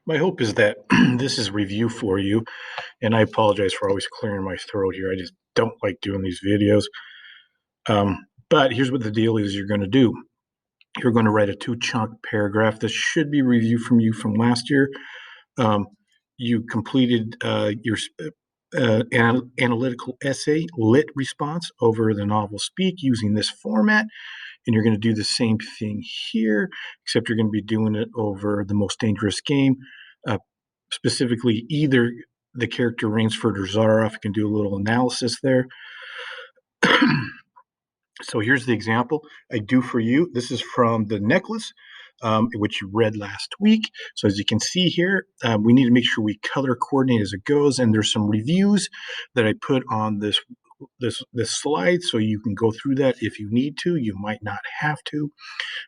My hope is that this is review for you, and I apologize for always clearing my throat here. I just don't like doing these videos. But here's what the deal is you're going to do. You're going to write a two-chunk paragraph. This should be review from you from last year. Um, you completed your analytical essay lit response over the novel Speak using this format, and you're going to do the same thing here, except you're going to be doing it over the most dangerous game. Uh, Specifically, either the character Rainsford or Zaroff. You can do a little analysis there. So here's the example I do for you. This is from the necklace, which you read last week. So as you can see here, we need to make sure we color coordinate as it goes. And there's some reviews that I put on this slide, so you can go through that if you need to. You might not have to,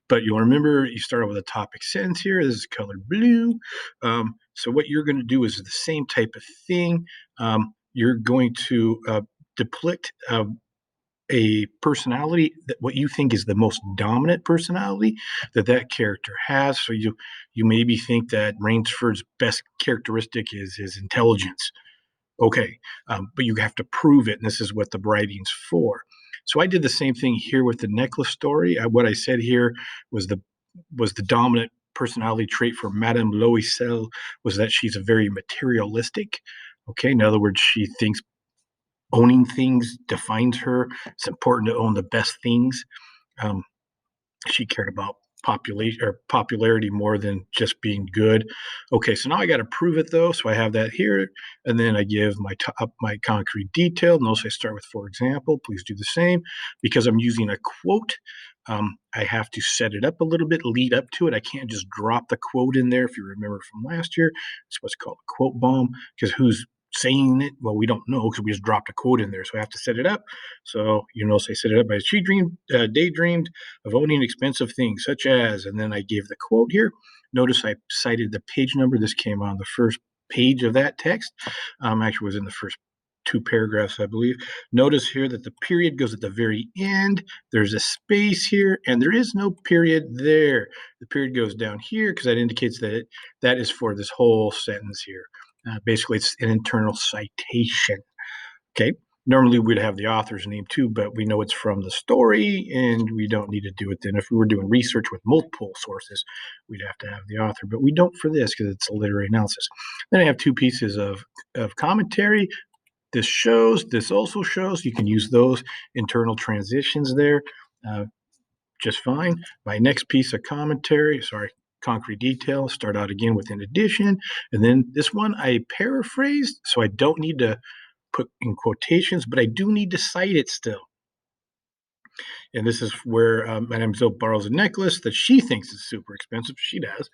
but you'll remember you start with a topic sentence here. This is colored blue. So what you're going to do is the same type of thing. You're going to depict a personality, that what you think is the most dominant personality that character has. So you maybe think that Rainsford's best characteristic is his intelligence. Okay, but you have to prove it, and this is what the writing's for. So I did the same thing here with the necklace story. What I said here was the dominant personality trait for Madame Loisel was that she's a very materialistic. Okay, in other words, she thinks owning things defines her. It's important to own the best things. Um, she cared about population or popularity more than just being good. Okay, so now I got to prove it though. So I have that here, and then I give my concrete detail. Notice I start with, for example. Please do the same because I'm using a quote. I have to set it up a little bit, lead up to it. I can't just drop the quote in there. If you remember from last year, it's what's called a quote bomb, because who's saying it? Well, we don't know because we just dropped a quote in there. So I have to set it up. So, so I set it up by she daydreamed of owning expensive things such as, and then I gave the quote here. Notice I cited the page number. This came on the first page of that text. Actually was in the first two paragraphs, I believe. Notice here that the period goes at the very end. There's a space here, and there is no period there. The period goes down here because that indicates that that is for this whole sentence here. Basically, it's an internal citation. Okay. Normally, we'd have the author's name too, but we know it's from the story, and we don't need to do it then. If we were doing research with multiple sources, we'd have to have the author, but we don't for this because it's a literary analysis. Then I have two pieces of commentary. This also shows. You can use those internal transitions there just fine. My next piece of commentary, concrete detail, start out again with in addition. And then this one I paraphrased, so I don't need to put in quotations, but I do need to cite it still. And this is where Madame Zoe borrows a necklace that she thinks is super expensive. She does.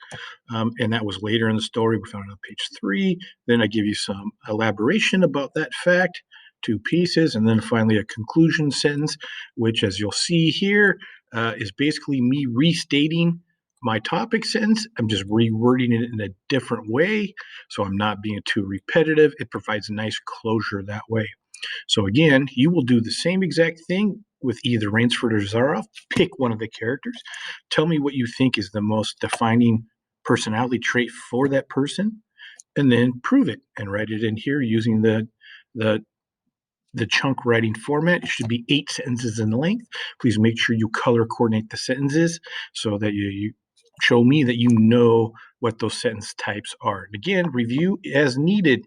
And that was later in the story. We found it on page 3. Then I give you some elaboration about that fact, 2 pieces, and then finally a conclusion sentence, which, as you'll see here, is basically me restating my topic sentence. I'm just rewording it in a different way, so I'm not being too repetitive. It provides a nice closure that way. So again, you will do the same exact thing with either Rainsford or Zaroff. Pick one of the characters. Tell me what you think is the most defining personality trait for that person, and then prove it and write it in here using the chunk writing format. It should be 8 sentences in length. Please make sure you color coordinate the sentences so that you show me that you know what those sentence types are. And again, review as needed.